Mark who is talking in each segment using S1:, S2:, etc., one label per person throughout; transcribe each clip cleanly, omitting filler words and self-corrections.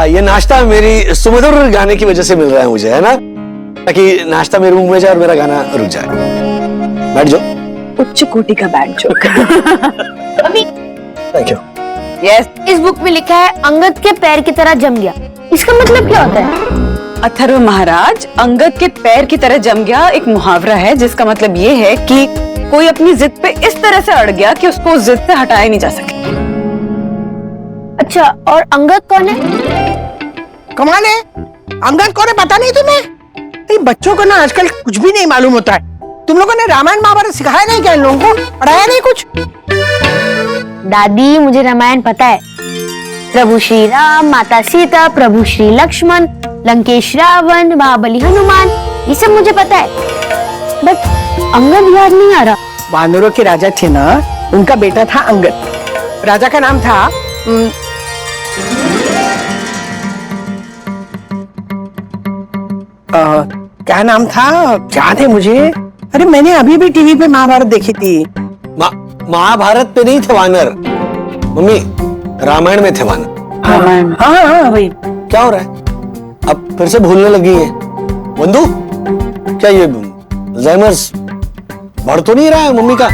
S1: ये नाश्ता मेरी सुमधुर गाने की वजह से मिल रहा है मुझे, है ना, ताकि नाश्ता मेरे मुंह में जाए और मेरा गाना रुक जाए। बैठ जाओ।
S2: उच्च कोटि का बैड जोक।
S3: अभी
S1: थैंक यू।
S2: यस।
S3: इस बुक में लिखा है अंगद के पैर की तरह जम गया, इसका मतलब क्या होता है?
S2: अथर्व महाराज, अंगद के पैर की तरह जम गया एक मुहावरा है जिसका मतलब ये है कि कोई अपनी जिद पे इस तरह से अड़ गया कि उसको उस जिद से हटाया नहीं जा सके।
S3: अच्छा, और अंगद कौन है?
S4: कमाल है, अंगद कौन है पता नहीं तुम्हें? ये बच्चों को ना आजकल कुछ भी नहीं मालूम होता है। तुम लोगों ने रामायण महाभारत सिखाया नहीं क्या इन लोगों को? पढ़ाया नहीं कुछ?
S3: दादी मुझे रामायण पता है। प्रभु श्री राम, माता सीता, प्रभु श्री लक्ष्मण, लंकेश रावण, महाबली हनुमान, ये सब मुझे पता है, बट अंगद याद नहीं आ रहा।
S4: वानरों के राजा थे ना, उनका बेटा था अंगद। राजा का नाम था क्या नाम था, याद है मुझे। अरे मैंने अभी भी टीवी पे महाभारत देखी थी।
S1: महाभारत पे नहीं थे वानर मम्मी, रामायण में थे वानर।
S4: रामायण, हाँ भाई।
S1: क्या हो रहा है, अब फिर से भूलने लगी है बंधु? क्या ये अल्जाइमर्स बढ़ तो नहीं रहा है मम्मी का?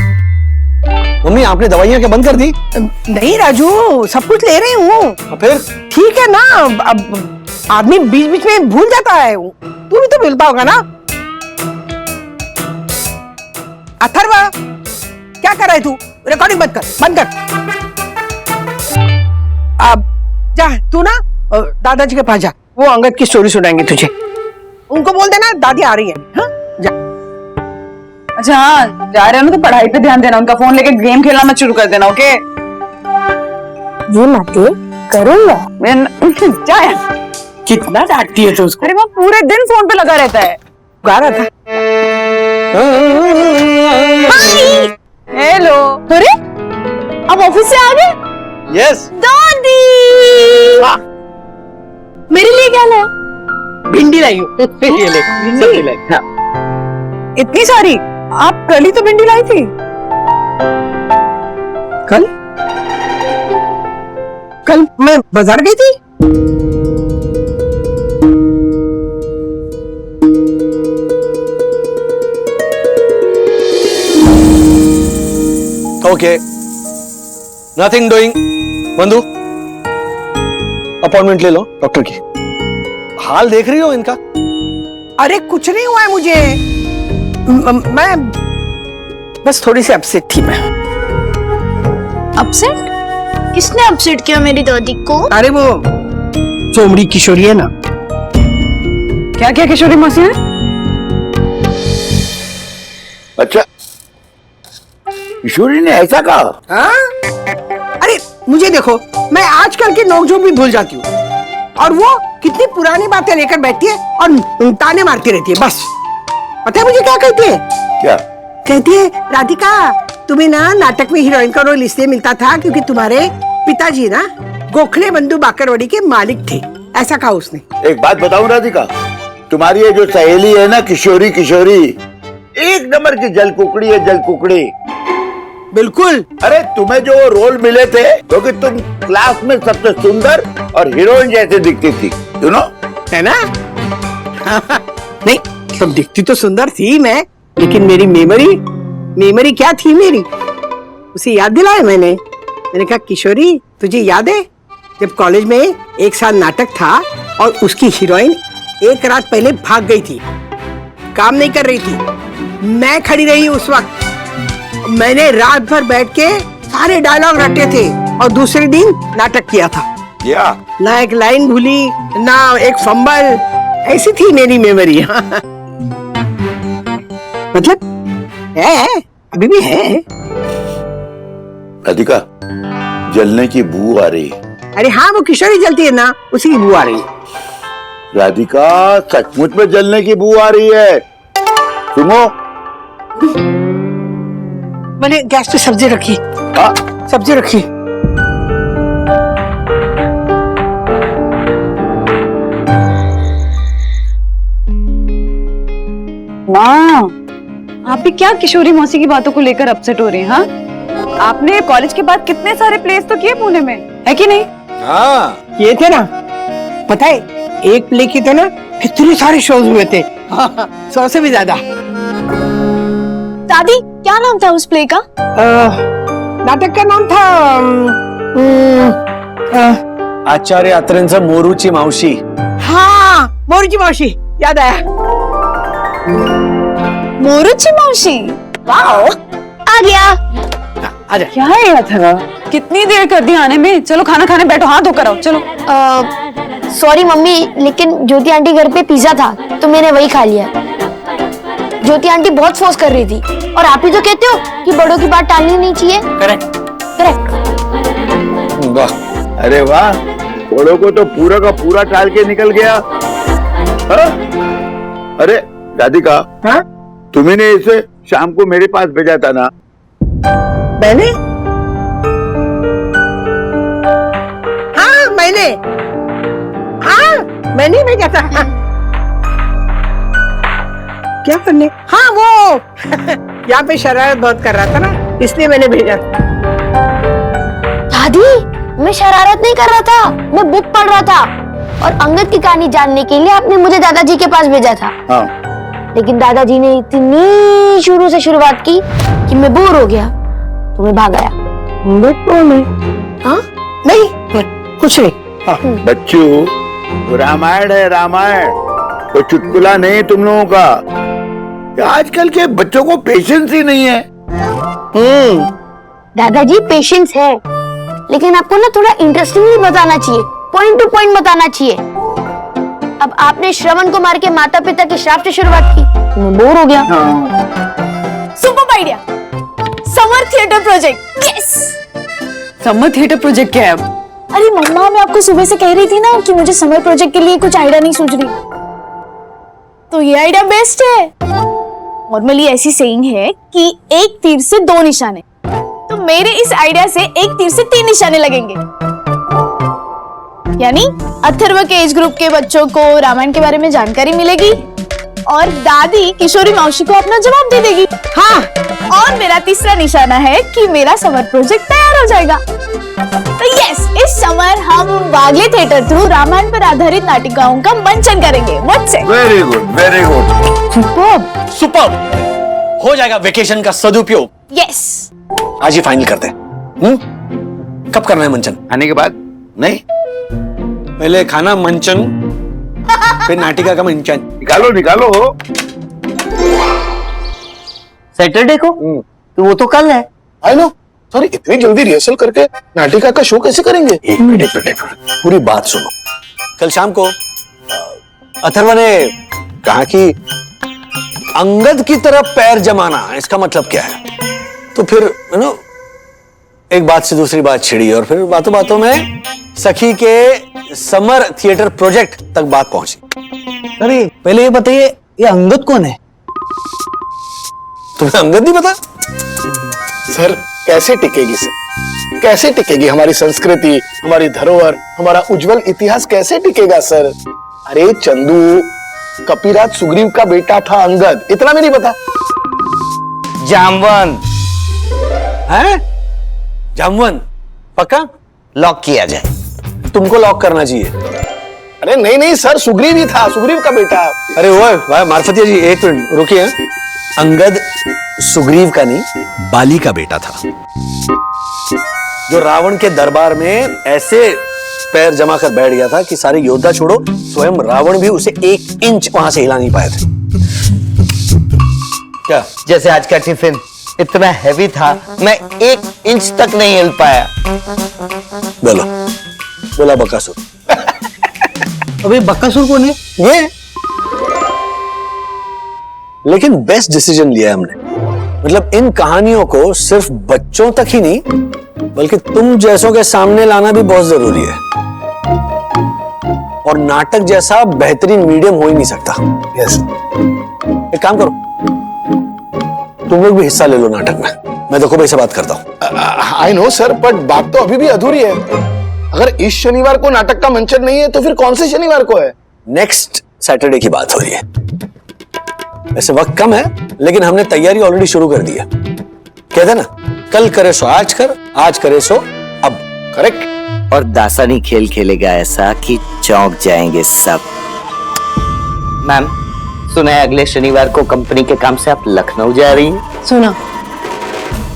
S1: मम्मी आपने दवाइयां क्या बंद कर दी?
S4: नहीं राजू, सब कुछ ले रही हूँ।
S1: फिर
S4: ठीक है ना, अब आदमी बीच बीच में भूल जाता है। तू भी तो भूलता होगा ना। अथर्व, क्या कर रहा है तू? रिकॉर्डिंग बंद कर, बंद कर। अब जा तू ना दादाजी के पास जा, वो अंगद की स्टोरी सुनाएंगे तुझे। उनको बोल देना दादी आ रही है। हाँ? जा।
S2: अच्छा हाँ, जा रहे हो ना तो पढ़ाई पे ध्यान देना, उनका फोन लेके गेम खेलना मत शुरू कर देना, ओके?
S3: ये नाते करूंगा।
S2: जा यार।
S4: कितना डांटती है तो उसको।
S2: अरे वो पूरे दिन फोन पे लगा रहता है।
S4: गा रहा था।
S2: हेलो।
S3: अरे अब ऑफिस से आ गए?
S1: यस।
S3: दादी मेरे लिए क्या लाया?
S4: भिंडी लाई हूँ। ये ले, सब्जी लाई। हाँ।
S2: इतनी सारी? आप कल ही तो भिंडी लाई थी।
S4: कल मैं बाजार गई थी।
S1: Okay, nothing doing. बंधु अपॉइंटमेंट ले लो डॉक्टर की। हाल देख रही हो इनका?
S4: अरे कुछ नहीं हुआ है मुझे, मैं बस थोड़ी सी अपसेट थी। मैं
S3: अपसेट? किसने अपसेट किया मेरी दादी को?
S4: अरे वो चोमड़ी किशोरी है ना।
S2: क्या क्या किशोरी मौसी है?
S5: अच्छा, किशोरी ने ऐसा कहा?
S4: हाँ? अरे मुझे देखो, मैं आजकल के नोकझोंक भी भूल जाती हूँ, और वो कितनी पुरानी बातें लेकर बैठती है और ताने मारती रहती है। बस पता है मुझे क्या कहती है?
S5: क्या
S4: कहती है, राधिका तुम्हें ना नाटक में हीरोइन का रोल इसलिए मिलता था क्योंकि तुम्हारे पिताजी ना गोखले बंधु बाकरवाड़ी के मालिक थे, ऐसा कहा उसने।
S5: एक बात बताऊं राधिका, तुम्हारी ये जो सहेली है ना किशोरी, किशोरी एक नंबर की जल कुकड़ी है, जल कुकड़ी।
S4: बिल्कुल।
S5: अरे तुम्हें जो रोल मिले थे क्योंकि तुम क्लास में सबसे सुंदर और हीरोइन जैसे दिखती थी, यू नो,
S4: है ना? नहीं, सब दिखती तो सुंदर थी मैं, लेकिन मेरी मेमोरी क्या थी मेरी, उसे याद दिलाया मैंने कहा किशोरी तुझे याद है जब कॉलेज में एक साल नाटक था और उसकी हीरोइन एक रात पहले भाग गई थी, काम नहीं कर रही थी, मैं खड़ी रही उस वक्त, मैंने रात भर बैठ के सारे डायलॉग रटे थे और दूसरे दिन नाटक किया था।
S5: या
S4: ना एक लाइन भूली ना एक फंबल, ऐसी थी मेरी मेमोरी। मतलब है, अभी भी है।
S5: राधिका जलने की बू आ रही है।
S4: अरे हाँ, वो किशोरी जलती है ना, उसी की बू आ रही है।
S5: राधिका सचमुच में जलने की बू आ रही है। सुनो,
S4: मैंने गैस पे सब्जी रखी। सब्जी रखी।
S2: माँ, आप भी क्या किशोरी मौसी की बातों को लेकर अपसेट हो रही हैं? हाँ, आपने कॉलेज के बाद कितने सारे प्लेस तो किए पुणे में, है कि नहीं?
S1: हाँ
S4: ये थे ना, पता है एक प्ले की तो ना कितने सारे शोज हुए थे। 100 से भी ज्यादा।
S3: दादी क्या नाम था उस प्ले का?
S4: नाटक का नाम था
S1: आचार्य अत्रेंचं मोरूची मावशी।
S4: हाँ मोरूची मावशी, याद आया।
S3: मोरूची मावशी। वाओ, आ गया।
S4: आजा।
S2: क्या है अथर्वा, कितनी देर कर दी आने में? चलो खाना खाने बैठो, हाथ धोकर आओ चलो।
S3: सॉरी मम्मी, लेकिन ज्योति आंटी घर पे पिज्जा था तो मैंने वही खा लिया। ज्योति आंटी बहुत फोर्स कर रही थी, और आप ही तो कहते हो कि बड़ों की बात टालनी नहीं चाहिए।
S4: करेक्ट।
S3: करेक्ट।
S1: वाह,
S5: अरे वाह, बड़ों को तो पूरा का पूरा टाल के निकल गया। हाँ? अरे राधिका,
S4: हाँ
S5: तुम्ही ने इसे शाम को मेरे पास भेजा था ना?
S4: मैंने? हाँ मैंने भेजा था। क्या करने? हाँ वो यहाँ पे शरारत बहुत कर रहा था ना, इसलिए मैंने भेजा था।
S3: दादी, मैं शरारत नहीं कर रहा था, मैं बुक पढ़ रहा था, और अंगद की कहानी जानने के लिए आपने मुझे दादाजी के पास भेजा था।
S5: हाँ।
S3: लेकिन दादाजी ने इतनी शुरू से शुरुआत की कि मैं बोर हो गया, तो मैं भाग आया। हाँ?
S4: नहीं कुछ नहीं। हाँ।
S5: बच्चों, रामायण है रामायण, कोई चुटकुला नहीं तुम लोगों का। आजकल के बच्चों को पेशेंस ही नहीं है।
S3: दादाजी पेशेंस है, लेकिन आपको ना थोड़ा इंटरेस्टिंग भी बताना चाहिए, पॉइंट टू पॉइंट बताना चाहिए। अब आपने श्रवण को मार के माता पिता के श्राप से शुरुआत की, तो मैं बोर हो गया। Super idea, summer theatre project. Yes.
S2: Summer theatre project क्या है अब?
S6: अरे मम्मा, मैं आपको सुबह से कह रही थी ना कि मुझे समर प्रोजेक्ट के लिए कुछ आइडिया नहीं सूझ रही, तो ये आइडिया बेस्ट है। नॉर्मली ऐसी सेइंग है कि एक तीर से 2 निशाने, तो मेरे इस आइडिया से एक तीर से 3 निशाने लगेंगे। यानी अथर्व के एज ग्रुप के बच्चों को रामायण के बारे में जानकारी मिलेगी, और दादी किशोरी मौसी को अपना जवाब दे देगी।
S4: हाँ।
S6: और मेरा तीसरा निशाना है कि मेरा समर प्रोजेक्ट तैयार हो जाएगा। तो यस, इस समर हम वागले थिएटर थ्रू रामायण पर आधारित नाटिकाओं का मंचन करेंगे। What's it?
S5: Very good, very good.
S1: Superb, superb. हो जाएगा वेकेशन का सदुपयोग।
S6: यस।
S1: आज ही फाइनल करते हैं। कब करना है मंचन?
S5: आने के बाद? नहीं,
S1: पहले खाना मंचन, फिर नाटिका का मंचन।
S5: निकालो निकालो।
S7: सैटरडे को? तो वो तो कल है।
S8: I know. सॉरी, इतनी जल्दी रिहर्सल करके नाटिका का शो कैसे करेंगे?
S1: एक मिनट, पूरी बात सुनो। कल शाम को अथर्व ने कहा कि अंगद की तरफ पैर जमाना, इसका मतलब क्या है? तो फिर एक बात से दूसरी बात छिड़ी, और फिर बातों बातों में सखी के समर थिएटर प्रोजेक्ट तक बात पहुंची।
S7: अरे पहले ये बताइए, ये अंगद कौन है?
S1: तुम्हें अंगद नहीं पता?
S8: सर कैसे टिकेगी सर? कैसे टिकेगी हमारी संस्कृति, हमारी धरोहर, हमारा उज्जवल इतिहास कैसे टिकेगा सर? अरे चंदू, कपिराज सुग्रीव का बेटा था अंगद, इतना भी नहीं पता?
S7: जामवन।
S1: है? जामवन? पक्का?
S7: लॉक किया जाए।
S1: तुमको लॉक करना चाहिए।
S8: अरे नहीं नहीं सर, सुग्रीव ही था, सुग्रीव का बेटा।
S1: अरे वो भाई मार्फतिया जी, एक मिनट रुकिए। अंगद सुग्रीव का नहीं, बाली का बेटा था, जो रावण के दरबार में ऐसे पैर जमा कर बैठ गया था कि सारे योद्धा छोड़ो, स्वयं रावण भी उसे 1 इंच वहां से हिला नहीं पाए थे। क्या?
S7: जैसे आज का टिफिन इतना हैवी था, मैं 1 इंच तक नहीं हिल पाया।
S1: बोलो, बोला बकासुर।
S7: अबे बकासुर कौन है?
S1: ये लेकिन बेस्ट डिसीजन लिया है हमने। मतलब इन कहानियों को सिर्फ बच्चों तक ही नहीं, बल्कि तुम जैसों के सामने लाना भी बहुत जरूरी है। और नाटक जैसा बेहतरीन मीडियम हो ही नहीं सकता।
S8: यस।
S1: एक काम करो, तुम लोग भी हिस्सा ले लो नाटक में। मैं देखो भाई से बात करता हूँ।
S8: आई नो सर, बट बात तो अभी भी अधूरी है। अगर इस शनिवार को नाटक का मंचन नहीं है तो फिर कौन से शनिवार को है?
S1: नेक्स्ट सैटरडे की बात हो रही है। वैसे वक्त कम है, लेकिन हमने तैयारी ऑलरेडी शुरू कर दी है। कहते ना, कल करे सो आज कर, आज करे सो अब।
S8: करेक्ट।
S7: और दासानी खेल खेलेगा ऐसा कि चौंक जाएंगे सब। मैम, सुना है अगले शनिवार को कंपनी के काम से आप लखनऊ जा रही हैं?
S9: सुना,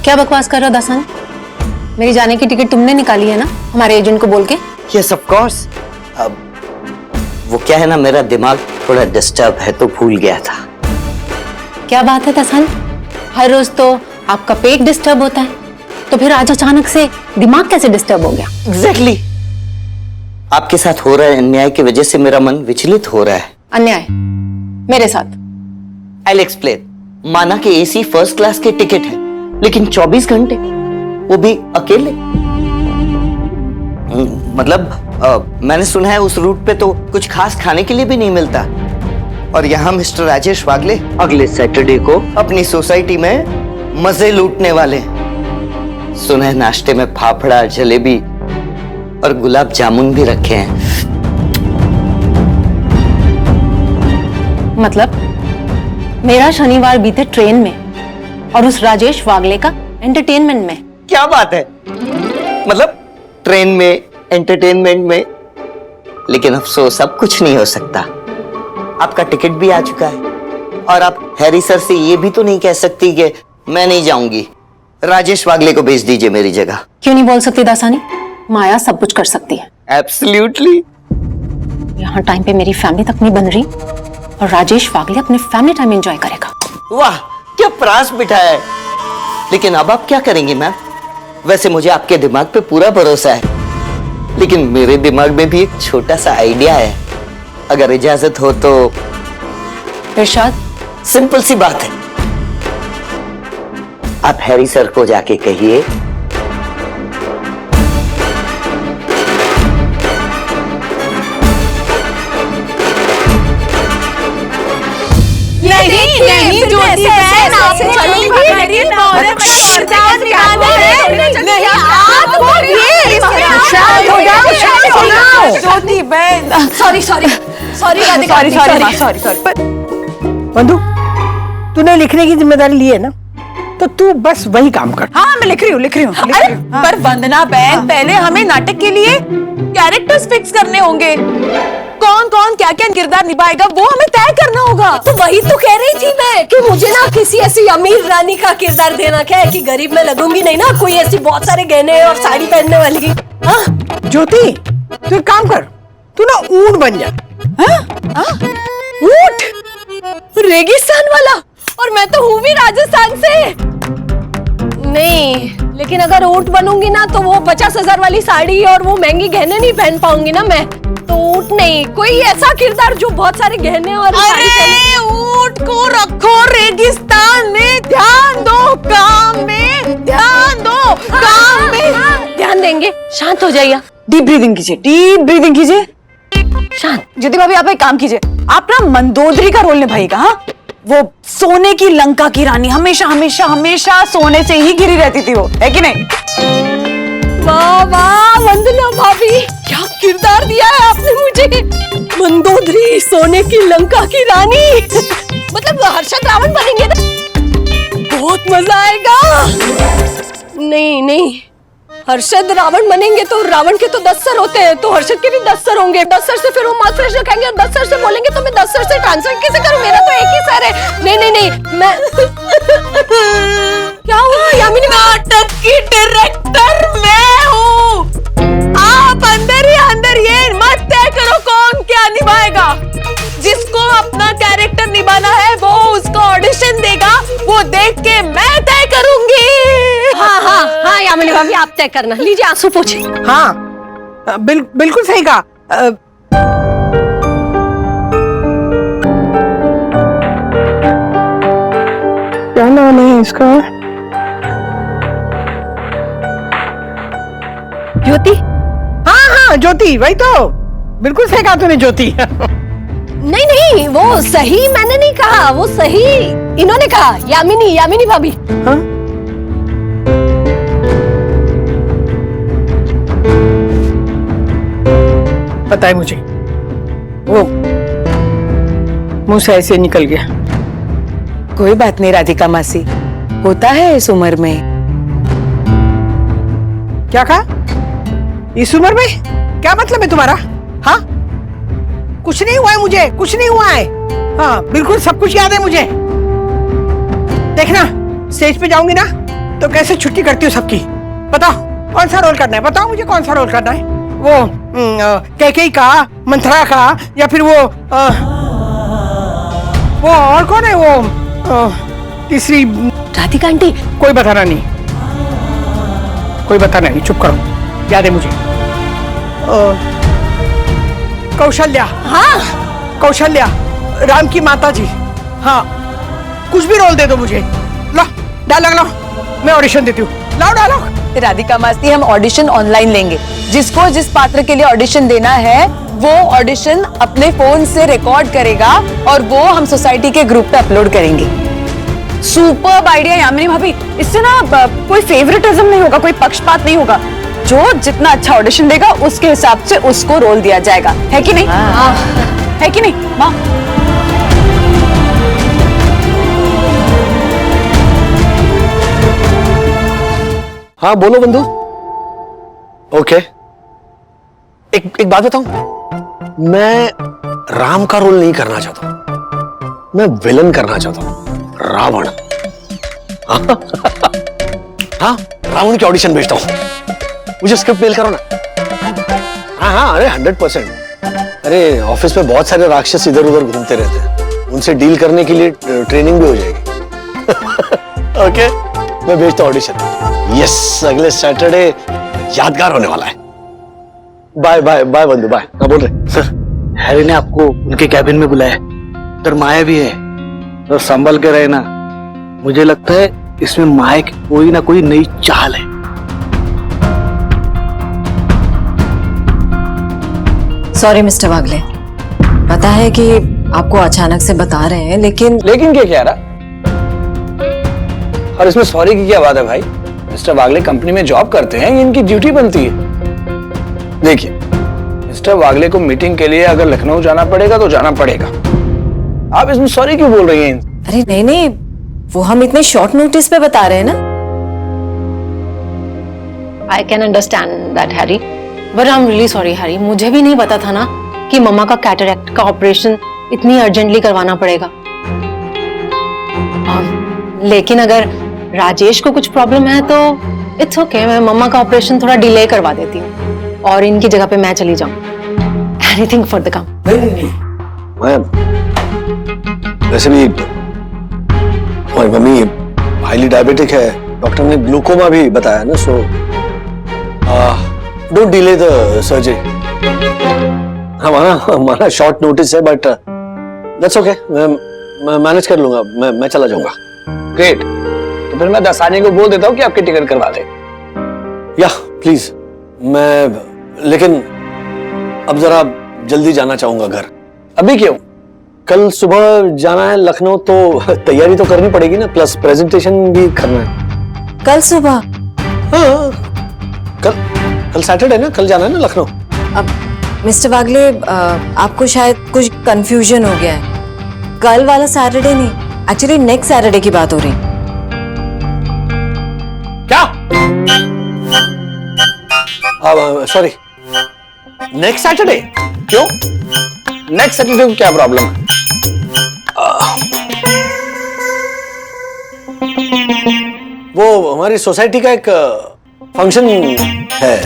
S9: क्या बकवास कर रहे हो दासान? मेरी जाने की टिकट तुमने निकाली है ना हमारे एजेंट को बोल के?
S7: Yes of course. अब वो क्या है ना, मेरा दिमाग थोड़ा डिस्टर्ब है तो भूल गया था।
S9: क्या बात है दासान, हर रोज तो आपका पेट डिस्टर्ब होता है, तो फिर आज अचानक से दिमाग कैसे डिस्टर्ब हो गया?
S7: एग्जैक्टली आपके साथ हो रहे अन्याय की वजह से मेरा मन विचलित हो रहा है।
S9: अन्याय मेरे साथ?
S7: I'll explain। माना कि एसी फर्स्ट क्लास के टिकट है, लेकिन 24 घंटे, वो भी अकेले। मतलब मैंने सुना है उस रूट पे तो कुछ खास खाने के लिए भी नहीं मिलता। और यहाँ मिस्टर राजेश वागले अगले सैटरडे को अपनी सोसाइटी में मजे लूटने वाले हैं। सुना है नाश्ते में फाफड़ा, जलेबी और गुलाब जामुन भी रखे हैं।
S9: मतलब मेरा शनिवार बीते ट्रेन में और उस राजेश वागले का एंटरटेनमेंट में।
S7: क्या बात है, मतलब ट्रेन में, एंटरटेनमेंट में। लेकिन अफसोस अब कुछ नहीं हो सकता, आपका टिकट भी आ चुका है और आप हैरी सर से ये भी तो नहीं कह सकती कि मैं नहीं जाऊंगी, राजेश वागले को भेज दीजिए मेरी जगह।
S9: क्यों नहीं बोल सकती दासानी? माया सब कुछ कर सकती है।
S7: एब्सोल्युटली।
S9: यहाँ टाइम पे मेरी फैमिली तक नहीं बन रही और राजेश वागले अपने फैमिली टाइम एंजॉय करेगा।
S7: वाह, क्या प्रास बिठाया है। लेकिन अब आप क्या करेंगे मैम? वैसे मुझे आपके दिमाग पे पूरा भरोसा है, लेकिन मेरे दिमाग में भी एक छोटा सा आइडिया है, अगर इजाजत हो तो।
S9: इरशाद?
S7: सिंपल सी बात है, आप हैरी सर को जाके कहिए
S6: नहीं ज्योति बहन, आपसे चलेंगी नहीं,
S4: शांत हो जाओ, शांत हो जाओ।
S6: ज्योति बहन, सॉरी
S4: बंधु, तूने लिखने की जिम्मेदारी ली है ना, तो तू बस वही काम कर।
S6: हाँ मैं लिख रही हूँ। अरे पर वंदना बहन, पहले हमें नाटक के लिए कैरेक्टर्स फिक्स करने होंगे। कौन कौन क्या क्या किरदार निभाएगा वो हमें तय करना होगा।
S10: तो वही तो कह रही थी मैं कि मुझे ना किसी ऐसी अमीर रानी का किरदार देना। क्या है कि गरीब में लगूंगी नहीं ना, कोई ऐसी बहुत सारे गहने और साड़ी पहनने वाली। हाँ
S4: ज्योति, तू एक काम कर, तू ना ऊंट बन जा।
S10: ऊंट? रेगिस्तान वाला? और मैं तो हूँ भी राजस्थान से। नहीं, लेकिन अगर ऊंट बनूंगी ना तो वो 50,000 वाली साड़ी और वो महंगी गहने नहीं पहन पाऊंगी ना मैं। तो ऊंट नहीं, कोई ऐसा किरदार जो बहुत सारे गहने और साड़ी पहने।
S6: ऊंट को रखो रेगिस्तान में, ध्यान दो काम में, ध्यान दो काम में।
S10: ध्यान देंगे। शांत हो जाइए,
S2: डीप ब्रीदिंग कीजिए।
S10: शांत।
S2: ज्योति भाभी, आप एक काम कीजिए, आप ना मंदोदरी का रोल निभाइएगा। हाँ, वो सोने की लंका की रानी, हमेशा सोने से ही घिरी रहती थी, वो है कि नहीं?
S10: वाह वाह वंदना भाभी, क्या किरदार दिया है आपने मुझे। मंदोदरी, सोने की लंका की रानी। मतलब हर्षद रावण बनेंगे ना, बहुत मजा आएगा। नहीं, हर्षद रावण बनेंगे तो रावण के तो 10 सर होते हैं, तो हर्षद के भी 10 सर होंगे। 10 सर से फिर वो माउथ फ्रेशनर कहेंगे और 10 सर से बोलेंगे तो मैं 10 सर से ट्रांसफर कैसे करूं? मेरा तो एक ही सर है। नहीं, मैं क्या हुआ यामिनी?
S6: नाटक की डायरेक्टर मैं हूँ। आप अंदर ये मत तय करो कौन क्या निभाएगा। जिसको अपना कैरेक्टर निभाना है वो उसको ऑडिशन देगा, वो देख के मैं तय करूंगी।
S10: हाँ यामिनी भाभी, आप तय करना। लीजिए आंसू पोछे।
S4: हाँ, बिल्कुल सही कहा। क्या नाम है इसका?
S10: ज्योति?
S4: हाँ ज्योति, वही तो। बिल्कुल सही कहा तूने ज्योति।
S10: नहीं, वो सही मैंने नहीं कहा, वो सही इन्होंने कहा। यामिनी भाभी।
S4: हाँ? पता है मुझे, वो मुंह से ऐसे निकल गया।
S2: कोई बात नहीं राधिका मासी, होता है इस उम्र में।
S4: क्या कहा? इस उम्र में क्या मतलब है तुम्हारा? हाँ, कुछ नहीं हुआ है मुझे, कुछ नहीं हुआ है। हाँ, बिल्कुल सब कुछ याद है मुझे। देखना, स्टेज पे जाऊंगी ना तो कैसे छुट्टी करती हूँ सबकी। बताओ कौन सा रोल करना है, बताओ मुझे कौन सा रोल करना है। वो कैकेयी का, मंथरा का, या फिर वो और कौन है वो तीसरी?
S10: राधिका आंटी।
S4: कोई बताना नहीं, कोई बताना नहीं, चुप करो, याद है मुझे। कौशल्या। हाँ, कौशल्या, राम की माता जी। हाँ, कुछ भी रोल दे दो मुझे। लो डायलॉग लो, मैं ऑडिशन देती हूँ। लाओ डायलॉग।
S10: राधिका मास्ती, हम ऑडिशन ऑनलाइन लेंगे। जिसको जिस पात्र के लिए ऑडिशन देना है वो ऑडिशन अपने फोन से रिकॉर्ड करेगा और वो हम सोसाइटी के ग्रुप पे अपलोड करेंगे।
S2: सुपर्ब आइडिया यामिनी भाभी। इससे ना कोई फेवरेटिज्म नहीं होगा, कोई पक्षपात नहीं होगा। जो जितना अच्छा ऑडिशन देगा उसके हिसाब से उसको रोल दिया जाएगा, है कि नहीं? है कि नहीं माँ?
S1: हाँ बोलो बंधु। ओके, एक बात बताऊं, मैं राम का रोल नहीं करना चाहता हूं, मैं विलन करना चाहता हूं, रावण। हाँ, रावण की ऑडिशन भेजता हूं, मुझे स्क्रिप्ट मेल करो ना। हाँ, अरे 100%। अरे ऑफिस में बहुत सारे राक्षस इधर उधर घूमते रहते हैं, उनसे डील करने के लिए ट्रेनिंग भी हो जाएगी। ओके, मैं भेजता हूं ऑडिशन। यस, अगले सैटरडे यादगार होने वाला है। बाय बाय बाय बंधु, बाय। क्या बोल रहे
S8: सर? हैरी ने आपको उनके कैबिन में बुलाया, उधर माया भी है, तो संभल के रहे ना। मुझे लगता है इसमें माया की कोई ना कोई नई चाल है।
S9: सॉरी मिस्टर वागले, पता है कि आपको अचानक से बता रहे हैं, लेकिन
S1: क्या कह रहा? और इसमें सॉरी की क्या बात है भाई? मिस्टर वागले कंपनी में जॉब करते हैं, ये इनकी ड्यूटी बनती है। देखिए, मिस्टर वागले को मीटिंग के लिए अगर लखनऊ जाना पड़ेगा तो जाना पड़ेगा। आप इसमें सॉरी क्यों बोल रही हैं?
S9: अरे नहीं, वो हम इतने शॉर्ट नोटिस पे बता रहे हैं ना। I can understand that Harry, but I am really sorry Harry. मुझे भी नहीं पता था ना कि मम्मा का कैटरैक्ट का ऑपरेशन इतनी अर्जेंटली करवाना पड़ेगा। लेकिन अगर राजेश को कुछ प्रॉब्लम है तो इट्स ओके, मैं मम्मा का ऑपरेशन थोड़ा डिले करवा देती हूँ और इनकी जगह पे मैं चली जाऊँ। एनीथिंग फॉर द काम।
S1: नहीं, वैसे भी हमारी मम्मी हाईली डायबिटिक है, डॉक्टर ने ग्लूकोमा भी बताया ना, so don't delay the surgery. हमारा शॉर्ट नोटिस है, बट दैट्स ओके, मैं मैनेज कर लूंगा, मैं चला जाऊंगा। ग्रेट, तो फिर मैं दसानी को बोल देता हूँ कि आपकी टिकट करवा दे। या प्लीज, लेकिन अब जरा जल्दी जाना चाहूंगा घर। अभी क्यों? कल सुबह जाना है लखनऊ, तो तैयारी तो करनी पड़ेगी ना, प्लस प्रेजेंटेशन भी करना है।
S9: कल सुबह?
S1: हाँ, कल सैटरडे ना, कल जाना है ना लखनऊ।
S9: अब मिस्टर वागले, आपको शायद कुछ कंफ्यूजन हो गया है। कल वाला सैटरडे नहीं, एक्चुअली नेक्स्ट सैटरडे की बात हो रही।
S1: क्या? Sorry, next Saturday? क्यों? नेक्स्ट सैटरडे को क्या प्रॉब्लम है? वो हमारी सोसाइटी का एक फंक्शन है,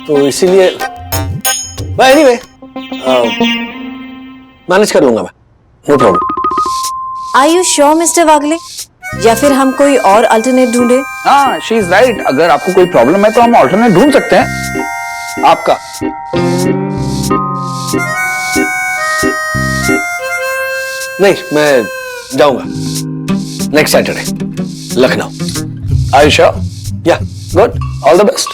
S1: तो इसीलिए एनीवे मैनेज कर लूंगा मैं, no problem.
S9: Are you sure mister Wagle, या फिर हम कोई और अल्टरनेट ढूंढे?
S5: हाँ, शी इज राइट। अगर आपको कोई प्रॉब्लम है तो हम ऑल्टरनेट ढूंढ सकते हैं।
S1: आपका नहीं, मैं जाऊंगा next Saturday Lucknow. Are you sure? Yeah good, all the best.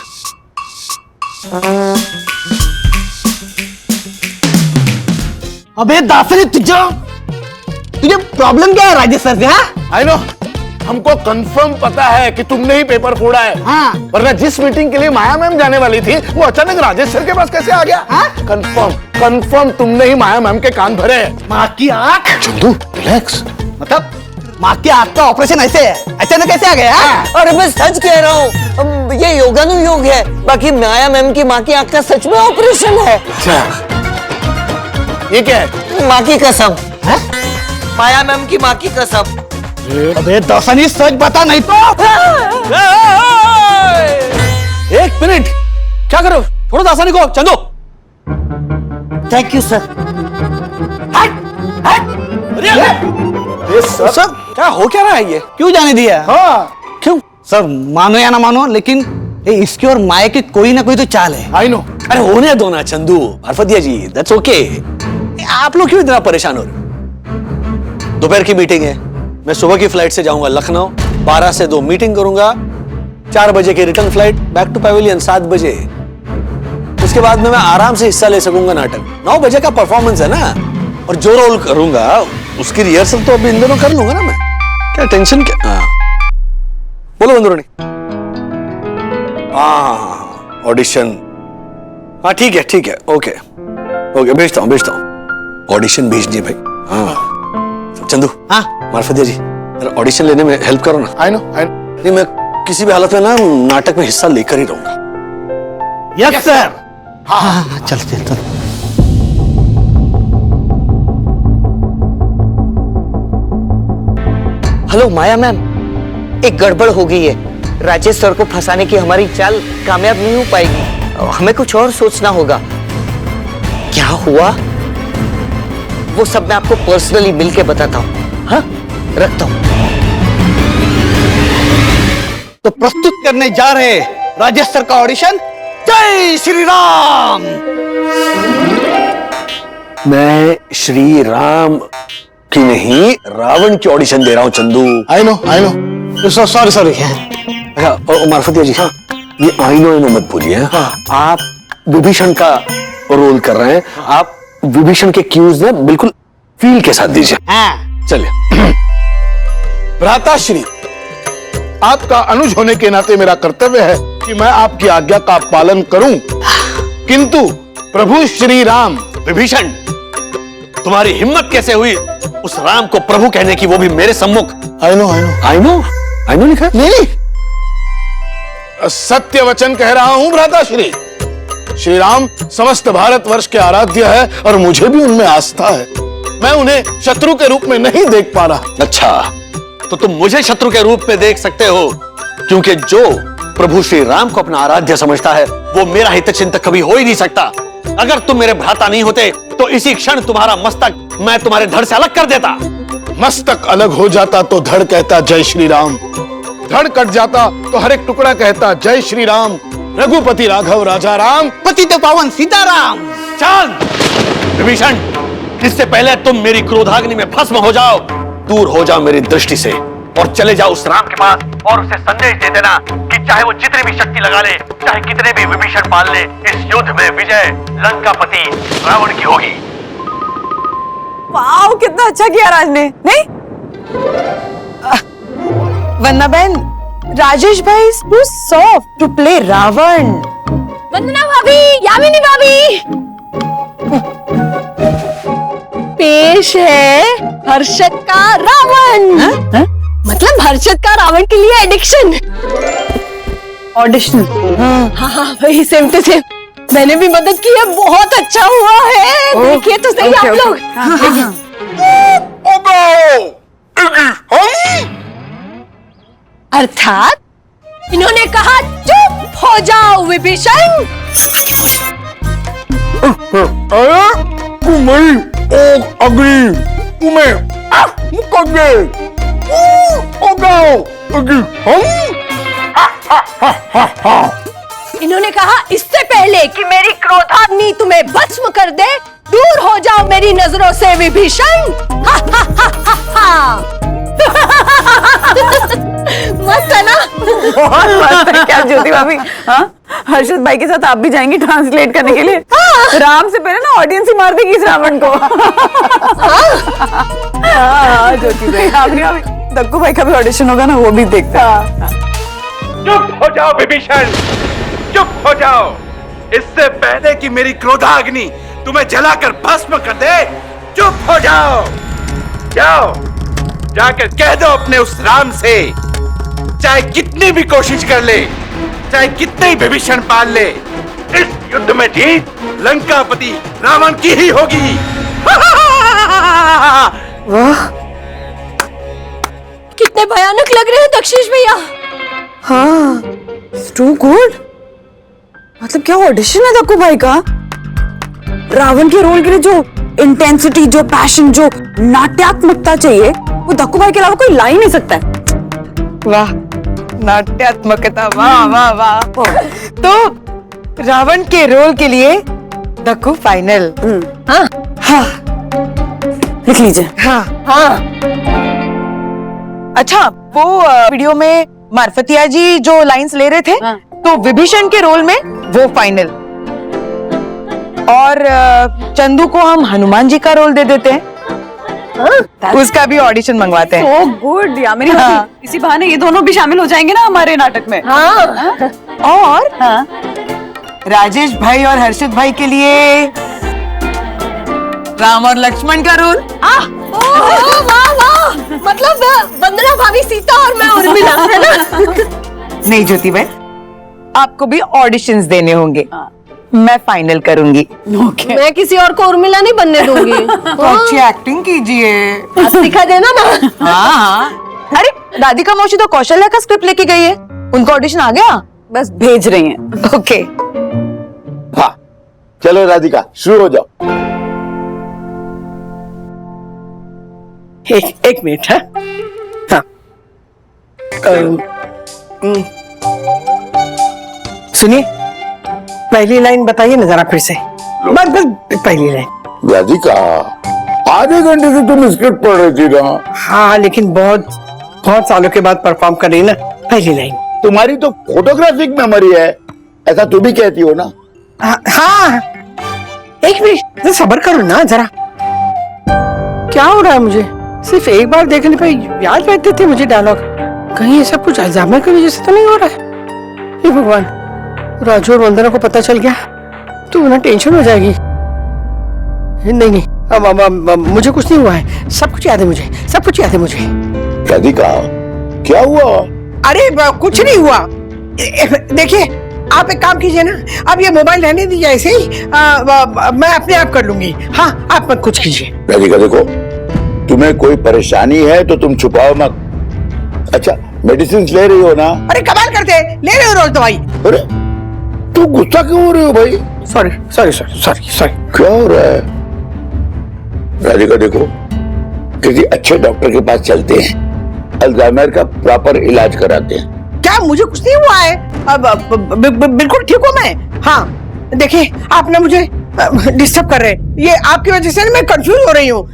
S8: अबे दासरी, तुझे प्रॉब्लम क्या है राजेश सर से? हाँ,
S5: आई नो, हमको कंफर्म पता है कि तुमने ही पेपर फोड़ा है।
S8: हाँ,
S5: वरना जिस मीटिंग के लिए माया मैम जाने वाली थी, वो अचानक राजेश सर के पास कैसे आ गया?
S8: हाँ?
S5: कंफर्म तुमने ही माया मैम के कान भरे हैं।
S8: माँ की आंख।
S5: चंदू, रिलैक्स।
S8: मतलब
S7: माँ की आंख का ऑपरेशन ऐसे है, अचानक कैसे आ गया?
S11: अरे मैं सच कह रहा हूँ, ये योगानुयोग है। बाकी माया मैम की माँ की आंख का सच में ऑपरेशन है।
S8: अच्छा, ये क्या है?
S11: माँ की कसम। माया मैम की माँ की कसम।
S8: अबे दर्शनी सच बता नहीं तो।
S1: एक मिनट, क्या करो? थोड़ा दासानी को चंदो।
S11: Thank you sir.
S1: सर क्या हो क्या रहा है ये?
S7: क्यों जाने दिया?
S8: हाँ,
S1: क्यों?
S7: सर मानो या ना मानो, लेकिन ये इसकी और माया की कोई ना कोई तो चाल है।
S8: I know.
S1: अरे होने दो ना चंदू, अरफतिया जी, दैट्स ओके। आप लोग क्यों इतना परेशान हो रहे? दोपहर की मीटिंग है, मैं सुबह की फ्लाइट से जाऊंगा लखनऊ, 12 से 2 मीटिंग करूंगा, 4 बजे की return flight back to pavilion 7 बजे। उसके बाद में मैं आराम से हिस्सा ले सकूंगा नाटक। 9 बजे का परफॉर्मेंस है ना, और जो रोल करूंगा उसकी रिहर्सल तो अभी इन दोनों कर लूंगा ना मैं। क्या टेंशन क्या? हाँ। बोलो बंदरूनी। हाँ, ऑडिशन। हाँ ठीक है, ओके ओके, भेजता हूँ। ऑडिशन भेजनी है भाई। हाँ चंदू।
S7: हाँ
S1: मार्फतिया जी, जरा ऑडिशन लेने में हेल्प करो ना।
S8: I know.
S1: नहीं, मैं किसी भी हालत में ना नाटक में हिस्सा लेकर ही रहूंगा।
S7: Yes sir. हाँ चलते।
S11: हेलो माया मैम, एक गड़बड़ हो गई है। राजेश सर को फंसाने की हमारी चाल कामयाब नहीं हो पाएगी। हमें कुछ और सोचना होगा। क्या हुआ वो सब मैं आपको पर्सनली मिलके बताता हूँ। हाँ, रखता हूँ।
S7: तो प्रस्तुत करने जा रहे राजेश सर का ऑडिशन। जय श्री राम।
S1: मैं श्री राम की नहीं, रावण की ऑडिशन दे रहा हूँ चंदू।
S8: I know. सॉरी।
S1: अच्छा, मार्फतिया जी, हाँ, ये आई नो मत भूलिए। हाँ, आप विभीषण का रोल कर रहे हैं। आप विभीषण के क्यूज ना बिल्कुल फील के साथ दीजिए।
S7: हाँ
S1: चलिए।
S8: भ्राताश्री, आपका अनुज होने के नाते मेरा कर्तव्य है कि मैं आपकी आज्ञा का पालन करूं, किंतु प्रभु श्री राम।
S1: विभीषण, तुम्हारी हिम्मत कैसे हुई उस राम को प्रभु कहने की, वो भी मेरे सम्मुख?
S8: आई नो
S1: लिखा है?
S8: नहीं, सत्य वचन कह रहा हूं भ्राताश्री। श्री राम समस्त भारतवर्ष के आराध्य है और मुझे भी उनमें आस्था है। मैं उन्हें शत्रु के रूप में नहीं देख पा रहा।
S1: अच्छा, तो तुम मुझे शत्रु के रूप में देख सकते हो, क्योंकि जो प्रभु श्री राम को अपना आराध्य समझता है वो मेरा हितचिंतक कभी हो ही नहीं सकता। अगर तुम मेरे भ्राता नहीं होते तो इसी क्षण तुम्हारा मस्तक मैं तुम्हारे धड़ से अलग कर देता।
S8: मस्तक अलग हो जाता तो धड़ कहता जय श्री राम, धड़ कट जाता तो हर एक टुकड़ा कहता जय श्री राम। रघुपति राघव राजा राम,
S7: पतित पावन सीताराम।
S1: चांद, विभीषण, इससे पहले तुम मेरी क्रोधाग्नि में भस्म हो जाओ, दूर हो जाओ मेरी दृष्टि से, और चले जाओ उस राम के पास और उसे संदेश दे देना कि चाहे वो जितनी भी शक्ति लगा ले, चाहे कितने भी विभीषण पाल ले, इस युद्ध में विजय लंकापति रावण की होगी।
S2: वाह, कितना अच्छा किया राज ने, नहीं? वंदना बहन, राजेश भाई is too soft to play Ravan.
S6: Vandana भाभी, यामिनी भाभी, पेश है हर्षद का रावण। मतलब हर्षद का रावण के लिए एडिक्शन।
S2: ऑडिशन।
S6: हाँ वही, सेम टू सेम। मैंने भी मदद की है, बहुत अच्छा हुआ है। देखिए तो सही आप लोग। अर्थात इन्होंने कहा चुप हो जाओ विभीषण। इन्होंने कहा इससे पहले कि मेरी क्रोधाग्नि तुम्हें भस्म कर दे, दूर हो जाओ मेरी नजरों से विभीषण। मस्त है ना?
S2: बहुत मस्त है। क्या ज्योति भाभी, हाँ, हर्षद भाई के साथ आप भी जाएंगी ट्रांसलेट करने के लिए? राम से पहले ना ऑडियंस ही मार देगी इस रावण को। हाँ ज्योति भाई, भाभी, दक्कू भाई का भी ऑडिशन होगा ना, वो भी देखता है।
S5: चुप हो जाओ विभीषण, चुप हो जाओ। इससे पहले कि मेरी क्रोधाग्नि तुम्हें जलाकर भस्म कर दे, चुप हो जाओ। जाओ जाकर कह दो अपने उस राम से, चाहे कितनी भी कोशिश कर ले, चाहे कितने ही विभीषण पाल ले, इस युद्ध में जीत लंकापति रावण की ही होगी।
S10: वाह, कितने भयानक लग रहे हैं दक्षिश भैया।
S2: हाँ, टू गुड। मतलब क्या ऑडिशन है दक्कू भाई का? रावण के रोल के लिए जो इंटेंसिटी, जो पैशन, जो नाट्यात्मकता चाहिए, वो दक्कू भाई के अलावा कोई ला ही नहीं सकता है।
S11: वाह, नाट्यात्मकता, वाह वाह वाह। तो रावण के रोल के लिए दक्कू फाइनल।
S2: हाँ हाँ, लिख लीजिए।
S11: हाँ हाँ। अच्छा, वो वीडियो में मार्फतिया जी जो लाइंस ले रहे थे,
S2: हाँ।
S11: तो विभीषण के रोल में वो फाइनल, और चंदू को हम हनुमान जी का रोल दे देते हैं। उसका भी ऑडिशन मंगवाते हैं।
S2: So good, यामिनी भाभी।
S11: हाँ।
S2: इसी बहाने ये दोनों भी शामिल हो जाएंगे ना हमारे नाटक में।
S11: हाँ। और
S2: हाँ।
S11: राजेश भाई और हर्षित भाई के लिए राम और लक्ष्मण का रोल।
S10: वाह वाह वाह, मतलब वंदना भाभी सीता और मैं उर्मिला, है ना?
S11: नहीं ज्योति भाई, आपको भी ऑडिशंस देने होंगे। मैं फाइनल करूंगी।
S10: मैं किसी और को उर्मिला नहीं बनने दूंगी।
S11: तो अच्छी एक्टिंग कीजिए।
S10: आप दिखा देना ना।
S11: हाँ हाँ। अरे दादी का मौसी तो कौशल्या का स्क्रिप्ट लेके गई है, उनका ऑडिशन आ गया,
S2: बस भेज रही हैं।
S11: ओके।
S5: हाँ, चलो राधिका शुरू हो जाओ।
S4: एक मिनट। हाँ, सुनिए, पहली लाइन बताइए ना जरा फिर से। बस बस पहली लाइन।
S5: राधिका, आधे घंटे से तुम स्क्रिप्ट पढ़ रही थी ना।
S4: हाँ, लेकिन बहुत सालों के बाद परफॉर्म कर रही ना। पहली लाइन।
S5: तुम्हारी तो फोटोग्राफिक मेमोरी है, ऐसा तुम भी कहती हो ना।
S4: हाँ, एक मिनट, तो सब्र करो ना जरा। क्या हो रहा है मुझे? सिर्फ एक बार देखने पे याद रहते थे मुझे डायलॉग। कहीं ऐसा कुछ अल्जाइमर की वजह से तो नहीं हो रहा है? हे भगवान, राजू और वंदना को पता चल गया तो उन्हें टेंशन हो जाएगी। नहीं, अब मुझे कुछ नहीं हुआ है, सब कुछ याद है मुझे, सब कुछ याद है मुझे।
S5: राधिका, क्या हुआ?
S4: अरे कुछ नहीं हुआ। देखिए, आप एक काम कीजिए ना, अब ये मोबाइल रहने दीजिए ऐसे ही। मैं अपने आप कर लूंगी। हाँ, आप मत कुछ कीजिए।
S5: राधिका देखो, तुम्हें कोई परेशानी है तो तुम छुपाओ मत। अच्छा, मेडिसिन ले रही हो ना?
S4: अरे कमाल करते हैं, ले रहे हो रोज दवाई।
S5: अरे तू गुस्सा क्यों हो रही हो भाई?
S4: सॉरी।
S5: क्या हो रहा है? राधिका देखो, किसी अच्छे डॉक्टर के पास चलते हैं, अल्जाइमर का प्रॉपर इलाज कराते हैं।
S4: क्या मुझे कुछ नहीं हुआ है? बिल्कुल ठीक हूँ मैं। हाँ, देखिए, आप ना मुझे डिस्टर्ब कर रहे हैं। ये आपकी वजह से मैं कंफ्यूज हो रही हूँ।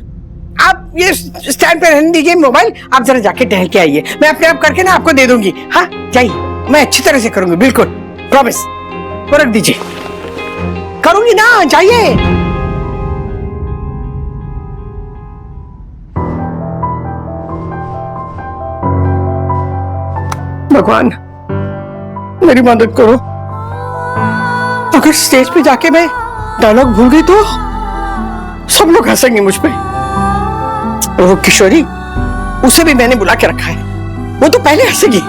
S4: आप ये स्टैंड पे रहने दीजिए मोबाइल, आप जरा जाके टहल के आइए, मैं अपने आप करके ना आपको दे दूंगी। हाँ, जाइए, मैं अच्छी तरह से करूंगी, बिल्कुल प्रॉमिस। वो रख दीजिए, करूंगी ना, जाइए। भगवान, मेरी मदद करो। अगर स्टेज पे जाके मैं डायलॉग भूल गई तो सब लोग हंसेंगे मुझ पे। वो किशोरी, उसे भी मैंने बुला के रखा है, वो तो पहले हंसेगी।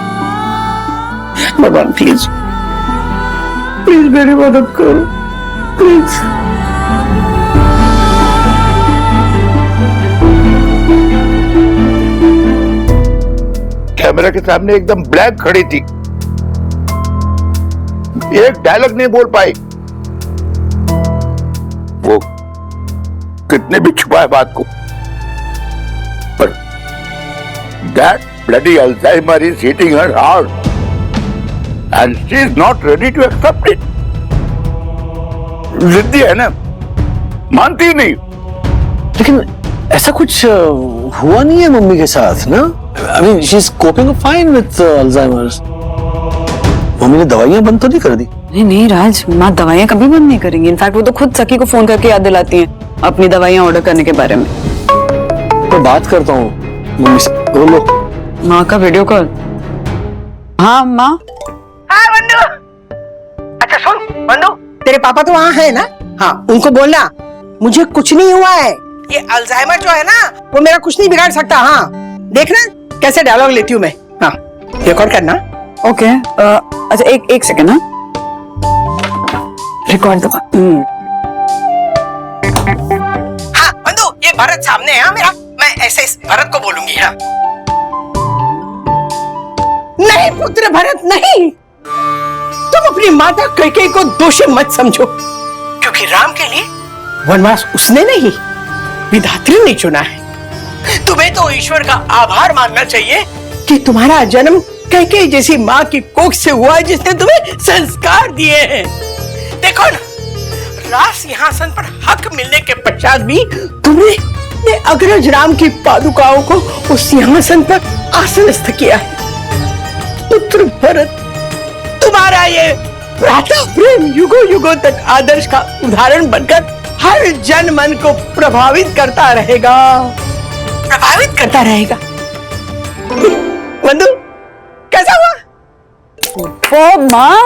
S4: भगवान प्लीज प्लीज मेरी मदद करो, प्लीज।
S5: कैमरा के सामने एकदम ब्लैंक खड़ी थी, एक डायलॉग नहीं बोल पाई। वो कितने भी छुपाए बात को, पर that bloody Alzheimer is hitting her hard and she is not ready to accept it. जिद्दी है ना, मानती नहीं।
S1: लेकिन ऐसा कुछ हुआ नहीं है मम्मी के साथ ना। I mean, she's coping fine with Alzheimer's. Mummy ने दवाइयां बंद तो नहीं कर दी?
S2: नहीं राज, माँ दवाइयाँ कभी बंद नहीं करेंगी। इनफैक्ट वो तो खुद सखी को फोन करके याद दिलाती हैं अपनी दवाइयाँ ऑर्डर करने के बारे में।
S1: तो बात करता हूँ मम्मी से, बोलो।
S2: माँ का वीडियो कॉल। हाँ माँ।
S4: हाँ बंदू, अच्छा सुन बंदू, तेरे पापा तो वहाँ है ना? हाँ, उनको बोलना मुझे कुछ नहीं हुआ है। ये अल्जाइमर जो है ना, वो मेरा कुछ नहीं बिगाड़ सकता। हाँ, देखना कैसे डायलॉग लेती हूँ मैं। हाँ रिकॉर्ड करना।
S2: ओके अच्छा एक सेकंड ना, रिकॉर्ड दबा।
S4: हाँ बंधु, ये भरत सामने है। हाँ मेरा, मैं ऐसे इस भरत को बोलूंगी। हाँ नहीं पुत्र भरत नहीं, तुम अपनी माता कैकेयी को दोषी मत समझो, क्योंकि राम के लिए वनवास उसने नहीं, विधात्री ने चुना है। तुम्हें तो ईश्वर का आभार मानना चाहिए कि तुम्हारा जन्म कैकेयी जैसी माँ की कोख से हुआ है, जिसने तुम्हें संस्कार दिए हैं। देखो ना, राज सिंहासन पर हक मिलने के पश्चात भी तुमने अग्रज राम की पादुकाओं को उस सिंहासन पर आसनस्थ किया है। पुत्र भरत, तुम्हारा ये भ्राता प्रेम युगों युगों तक आदर्श का उदाहरण बनकर हर जन मन को प्रभावित करता रहेगा, प्रभावित करता रहेगा। बंधु कैसा हुआ?
S2: ओ माँ,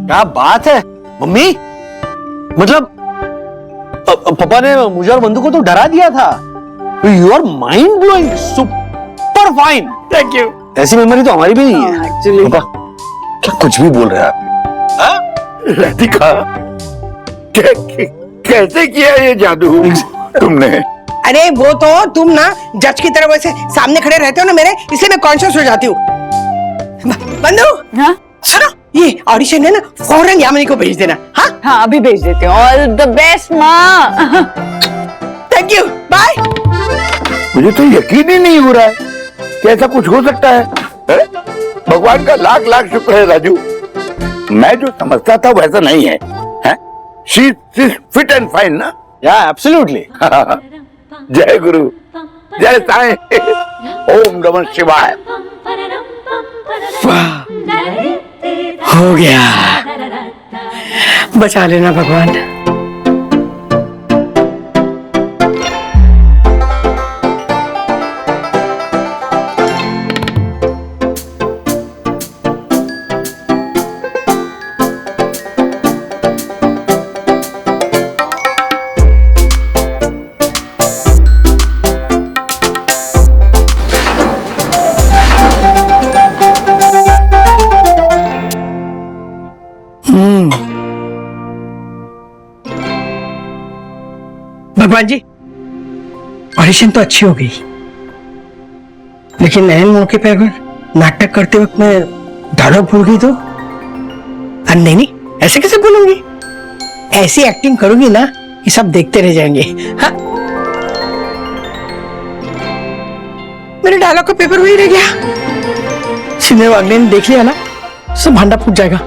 S1: क्या बात है मम्मी, मतलब पापा ने मुझे और बंधु को तो डरा दिया था। You are mind blowing, super fine.
S4: Thank you.
S1: ऐसी मेमोरी तो हमारी भी नहीं है एक्चुअली। पापा क्या कुछ भी बोल रहे हैं आप?
S5: राधिका, कैसे किया ये जादू तुमने?
S4: अरे वो तो तुम ना जज की तरह वैसे सामने खड़े रहते हो ना मेरे, इसलिए मैं कॉन्शियस हो जाती हूँ। बंधु
S2: हाँ
S4: सुनो, ये ऑडिशन है ना, फौरन यामिनी को भेज देना। हाँ
S2: हाँ अभी भेज देते हैं। ऑल द बेस्ट माँ।
S4: Thank you, bye.
S5: मुझे तो यकीन ही नहीं हो रहा है कि ऐसा कुछ हो सकता है। भगवान का लाख लाख शुक्र है राजू, मैं जो समझता था वैसा नहीं है। She is fit and fine ना?
S1: या एब्सोल्युटली।
S5: जय गुरु, जय साईं, ओम नमः शिवाय।
S4: हो गया, बचा लेना भगवान। भगवान जी, ऑडिशन तो अच्छी हो गई, लेकिन नए मौके पे अगर नाटक करते वक्त मैं डायलॉग भूल गई तो? नहीं नहीं, ऐसे कैसे भूलूंगी? ऐसी एक्टिंग करूंगी ना कि सब देखते रह जाएंगे। हाँ? मेरे डायलॉग का पेपर वही रह गया। सिने वागले ने देख लिया ना, सब भांडा फूट जाएगा।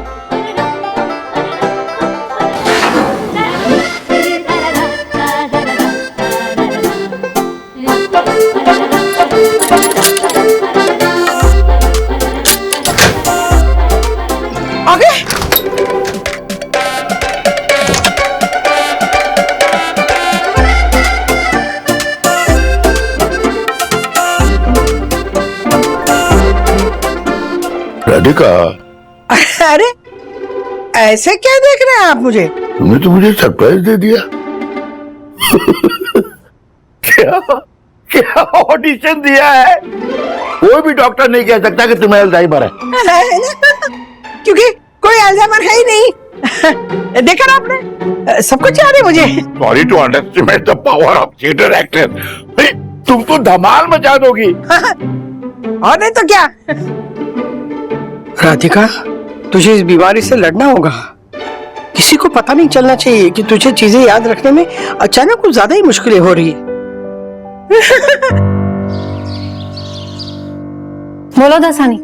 S5: राधिका,
S4: अरे ऐसे क्या देख रहे हैं आप मुझे?
S5: तुमने तो मुझे सरप्राइज दे दिया। क्या क्या ऑडिशन दिया है? कोई भी डॉक्टर नहीं कह सकता कि तुम्हें अल्जाइमर है।
S4: क्योंकि कोई अल्जाइमर है ही नहीं। देखा ना आपने, सब कुछ याद है मुझे।
S5: Sorry to underestimate the power of theatre actor. तुम तो धमाल मचा दोगी।
S4: और नहीं तो क्या। राधिका, तुझे इस बीमारी से लड़ना होगा। किसी को पता नहीं चलना चाहिए कि तुझे चीजें याद रखने में अचानक कुछ ज्यादा ही मुश्किलें हो रही है।
S9: बोलो दासानी,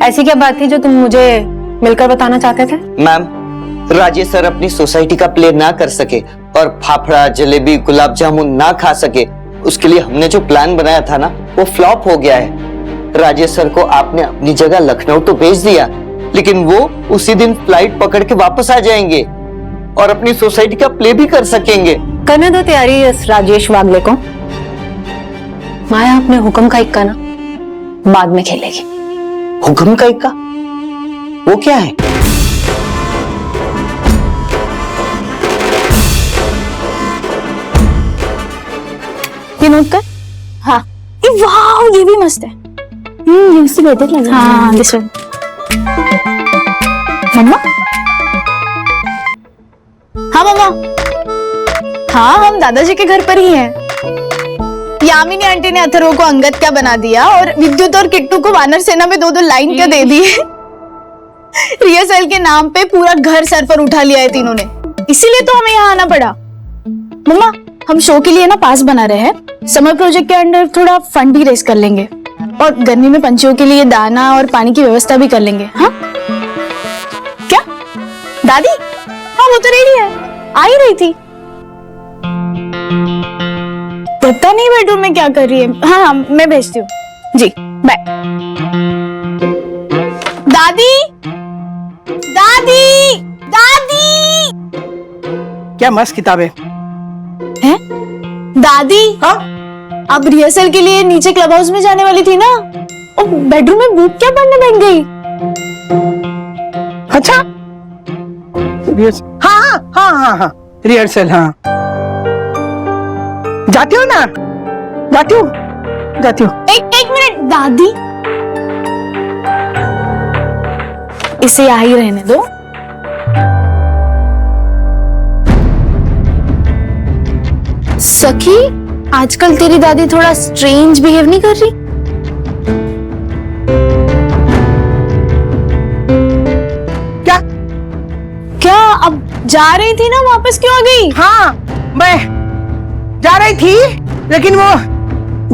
S9: ऐसी क्या बात थी जो तुम मुझे मिलकर बताना चाहते थे?
S11: मैम, राजेश सर अपनी सोसाइटी का प्ले ना कर सके और फाफड़ा जलेबी गुलाब जामुन ना खा सके, उसके लिए हमने जो प्लान बनाया था ना, वो फ्लॉप हो गया है। राजेश सर को आपने अपनी जगह लखनऊ तो भेज दिया, लेकिन वो उसी दिन फ्लाइट पकड़ के वापस आ जाएंगे और अपनी सोसाइटी का प्ले भी कर सकेंगे।
S9: करने दो तैयारी इस राजेश वागले को। माया अपने हुक्म का इक्का ना बाद में खेलेगी।
S11: हुक्म का इक्का? वो क्या है?
S6: ये नोट कर। हाँ, ये वाह, ये भी मस्त है। ये इससे बेहतर लग रहा है। हाँ, दिस वन। मम्मा? हाँ मम्मा। हाँ, हम दादाजी के घर पर ही हैं। यामिनी आंटी ने अथर्व को अंगद क्या बना दिया और विद्युत और किट्टू को वानर सेना में 2-2 लाइन क्या दे दिए। रिहर्सल के नाम पे पूरा घर सर पर उठा लिया है तीनों ने, इसीलिए तो हमें यहाँ आना पड़ा। मम्मा, हम शो के लिए ना पास बना रहे हैं, समर प्रोजेक्ट के अंडर थोड़ा फंड भी रेस कर लेंगे और गर्मी में पंछियों के लिए दाना और पानी की व्यवस्था भी कर लेंगे। हाँ क्या दादी? हाँ वो तो रेडी है, आ ही रही थी। पता नहीं बेडरूम में क्या कर रही है। हाँ हाँ मैं भेजती हूँ जी, बाय। दादी दादी दादी,
S4: क्या मस्त किताब है।
S6: हैं? दादी,
S4: हाँ
S6: अब रिहर्सल के लिए नीचे क्लब हाउस में जाने वाली थी ना, और बेडरूम में बुक क्या पढ़ने बैठ गई?
S4: अच्छा, हाँ हाँ हाँ हाँ, रिहर्सल। हाँ जाती हो ना? जाती हो।
S6: एक मिनट दादी, इसे आ ही रहने दो। सखी, आजकल तेरी दादी थोड़ा स्ट्रेंज बिहेव नहीं कर रही? क्या अब जा रही थी ना, वापस क्यों आ गई?
S4: हाँ मैं जा रही थी, लेकिन वो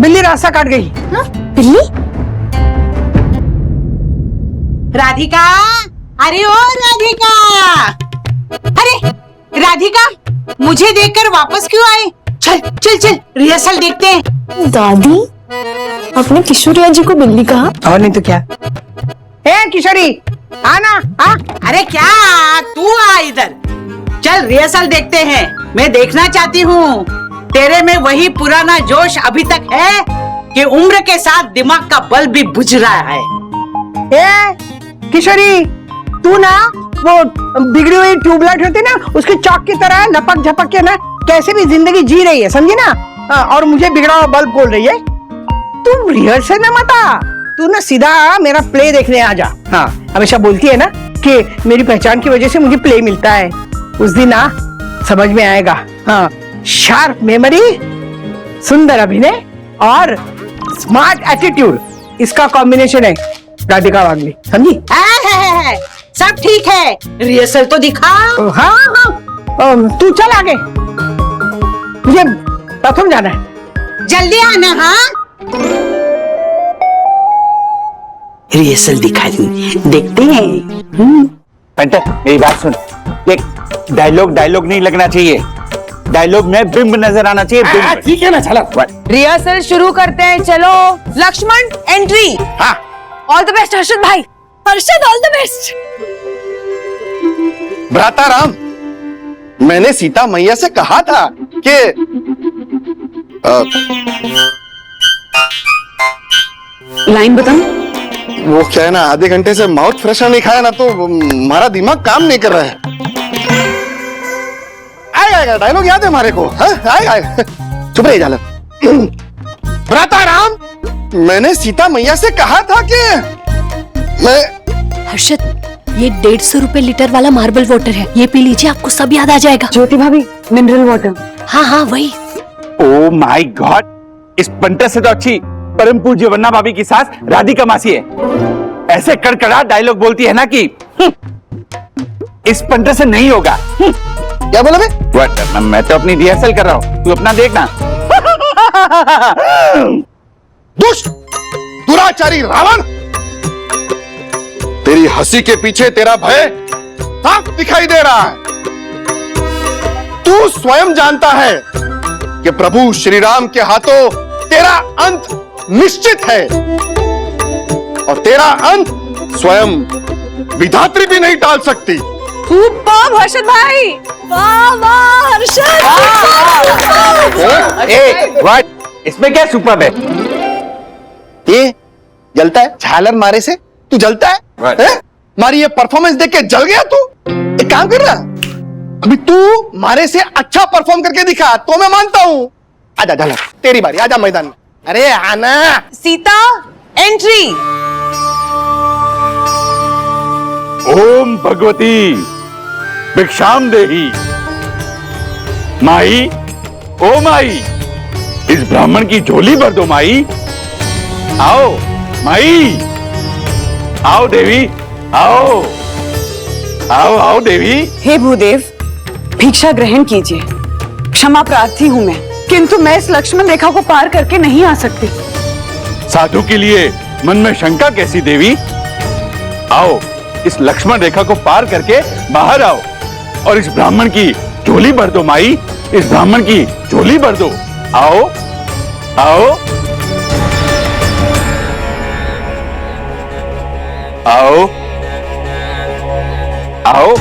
S4: बिल्ली रास्ता काट गई।
S6: हाँ? बिल्ली?
S12: राधिका, अरे ओ राधिका, अरे राधिका, मुझे देखकर वापस क्यों आए? चल चल चल, रिहर्सल देखते हैं।
S6: दादी, अपने किशोरिया जी को बिल्ली कहा?
S4: और नहीं तो क्या। ए किशोरी, आना। हाँ
S12: अरे क्या, तू आ इधर, चल रिहर्सल देखते हैं। मैं देखना चाहती हूँ तेरे में वही पुराना जोश अभी तक है कि उम्र के साथ दिमाग का बल्ब भी बुझ रहा है।
S4: ए किशोरी, तू ना वो बिगड़ी हुई ट्यूबलाइट होती ना, उसकी चौक की तरह लपक झपक के ना कैसे भी जिंदगी जी रही है, समझी ना? और मुझे बिगड़ा हुआ बल्ब बोल रही है। तू रिहर्सल में मत आ, तू ना सीधा मेरा प्ले देखने आ जा। हाँ, हमेशा बोलती है ना कि मेरी पहचान की वजह से मुझे प्ले मिलता है, उस दिन ना समझ में आएगा। हाँ, शार्प मेमोरी, सुंदर अभिनय और स्मार्ट एटीट्यूड, इसका कॉम्बिनेशन है राधिका वागले, समझी?
S12: सब ठीक है, रिहर्सल तो दिखा।
S4: हाँ हाँ, तू चल आगे, मुझे प्रथम जाना है।
S12: जल्दी आना। हाँ, रिहर्सल दिखा देखते हैं।
S13: पेंटर, मेरी बात सुन, देख डायलॉग नहीं लगना चाहिए, डायलॉग में बिंब नजर आना चाहिए। बिंब।
S8: ठीक है ना, चला।
S2: रिहर्सल शुरू करते हैं, चलो। लक्ष्मण एंट्री।
S8: हाँ,
S2: ऑल द बेस्ट हर्षद भाई। Harshad all the best.
S8: भ्राता राम, मैंने सीता मैया से कहा था कि
S2: लाइन बताओ।
S8: वो क्या है ना, आधे घंटे से माउथ फ्रेशनर नहीं खाया ना, तो हमारा दिमाग काम नहीं कर रहा है। आएगा डायलॉग याद है हमारे को। आएगा, चुप रही जालम। भ्राता राम, मैंने सीता मैया से कहा था कि मैं।
S10: हर्षद, ये 150 रुपए लीटर वाला मार्बल वाटर है, ये पी लीजिए, आपको सब याद आ जाएगा।
S2: ज्योति भाभी, मिनरल वाटर।
S10: हाँ हाँ वही।
S13: ओ माय गॉड, इस पंटर से तो अच्छी परम पूज्य वन्ना भाभी की सास राधिका मासी है। ऐसे कड़कड़ा डायलॉग बोलती है ना कि इस पंटर से नहीं होगा।
S8: क्या बोला बे?
S13: मैं तो अपनी रिहर्सल कर रहा हूँ, तू अपना देखना।
S8: दुष्ट, दुराचारी रावण, तेरी हंसी के पीछे तेरा भय साफ दिखाई दे रहा है। तू स्वयं जानता है कि प्रभु श्री राम के हाथों तेरा अंत निश्चित है, और तेरा अंत स्वयं विधात्री भी नहीं टाल सकती।
S2: सुपर्ब हर्षद भाई, वाह वाह हर्षद।
S13: व्हाट, इसमें क्या सुपर्ब है?
S8: ये जलता है झालर मारे से? तू जलता है? मारी ये परफॉर्मेंस देख के जल गया तू? एक काम कर ना, अभी तू मारे से अच्छा परफॉर्म करके दिखा तो मैं मानता हूं, आजा झाला, तेरी बारी, आजा मैदान में। अरे आना।
S10: सीता एंट्री।
S13: ओम भगवती भिक्षाम देही। माई, ओ माई, इस ब्राह्मण की झोली भर दो माई। आओ माई, आओ देवी, आओ आओ आओ देवी।
S2: हे भूदेव, भिक्षा ग्रहण कीजिए। क्षमा प्रार्थी हूँ मैं, किंतु मैं इस लक्ष्मण रेखा को पार करके नहीं आ सकती।
S13: साधु के लिए मन में शंका कैसी देवी? आओ, इस लक्ष्मण रेखा को पार करके बाहर आओ और इस ब्राह्मण की झोली भर दो माई, इस ब्राह्मण की झोली भर दो। आओ आओ आओ आओ।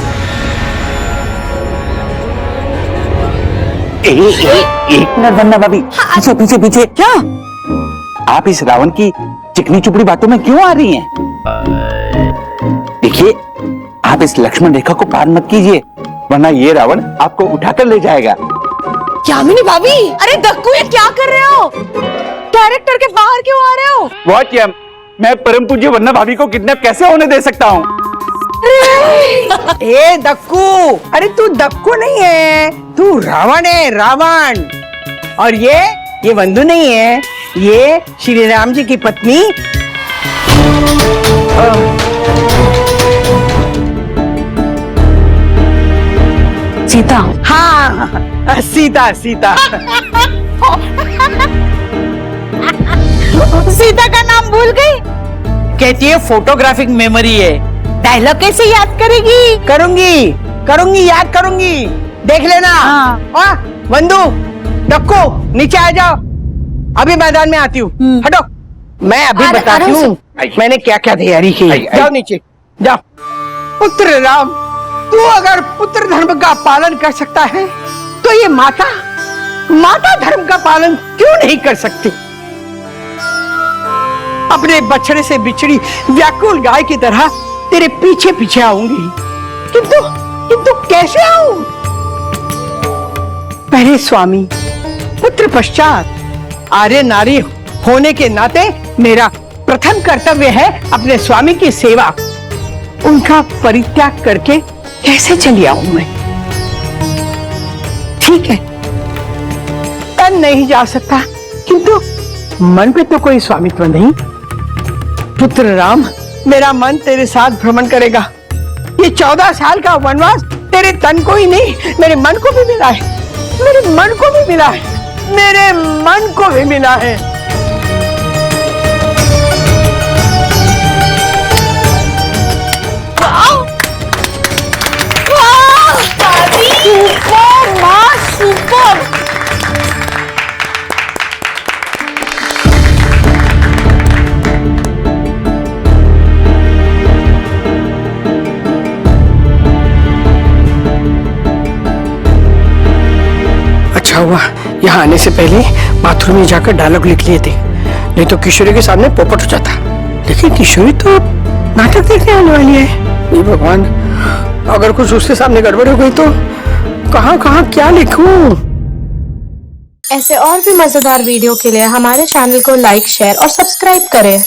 S13: एक मिनट वंदना भाभी, पीछे पीछे पीछे।
S2: क्या
S13: आप इस रावण की चिकनी चुपड़ी बातों में क्यों आ रही हैं? देखिए, आप इस लक्ष्मण रेखा को पार मत कीजिए, वरना ये रावण आपको उठाकर ले जाएगा।
S10: यामिनी भाभी, अरे दक्कू, ये क्या कर रहे हो? कैरेक्टर के बाहर क्यों आ रहे हो?
S13: व्हाट याम, मैं परम पूज्य वंदना भाभी को किडनैप कैसे होने दे सकता हूँ?
S4: ए दक्कू, अरे तू दक्कू नहीं है, तू रावण है, रावण। और ये वंदू नहीं है, ये श्री राम जी की पत्नी
S2: सीता?
S4: हाँ, सीता सीता।
S12: सीता का नाम भूल गई? कहती है फोटोग्राफिक मेमोरी है, डायलॉग कैसे याद करेगी?
S4: करूंगी करूंगी, याद करूंगी, देख लेना। हाँ, वंदू, दक्कू, नीचे आ जाओ, अभी मैदान में आती हूँ। हटो, मैं अभी बताती हूँ मैंने क्या क्या तैयारी की। जाओ नीचे जाओ। पुत्र राम, तू अगर पुत्र धर्म का पालन कर सकता है तो ये माता धर्म का पालन क्यों नहीं कर सकती? अपने बछड़े से बिछड़ी व्याकुल गाय की तरह तेरे पीछे पीछे आऊंगी, किंतु कैसे आऊं? पहले स्वामी, पुत्र पश्चात आर्य नारी होने के नाते मेरा प्रथम कर्तव्य है अपने स्वामी की सेवा। उनका परित्याग करके कैसे चली आऊं मैं? ठीक है, तन नहीं जा सकता, किंतु मन पे तो कोई स्वामित्व नहीं। पुत्र राम, मेरा मन तेरे साथ भ्रमण करेगा। ये 14 साल का वनवास तेरे तन को ही नहीं, मेरे मन को भी मिला है, मेरे मन को भी मिला है, मेरे मन को भी मिला है।
S10: सुपर माँ, सुपर।
S4: अच्छा हुआ यहाँ आने से पहले बाथरूम में जाकर डायलॉग लिख लिए थे, नहीं तो किशोरी के सामने पोपट हो जाता। लेकिन किशोरी तो नाटक देखने आने वाली है। ये भगवान, अगर कुछ उसके सामने गड़बड़ हो गई तो कहाँ कहाँ क्या लिखूं?
S6: ऐसे और भी मजेदार वीडियो के लिए हमारे चैनल को लाइक, शेयर और सब्सक्राइब करें।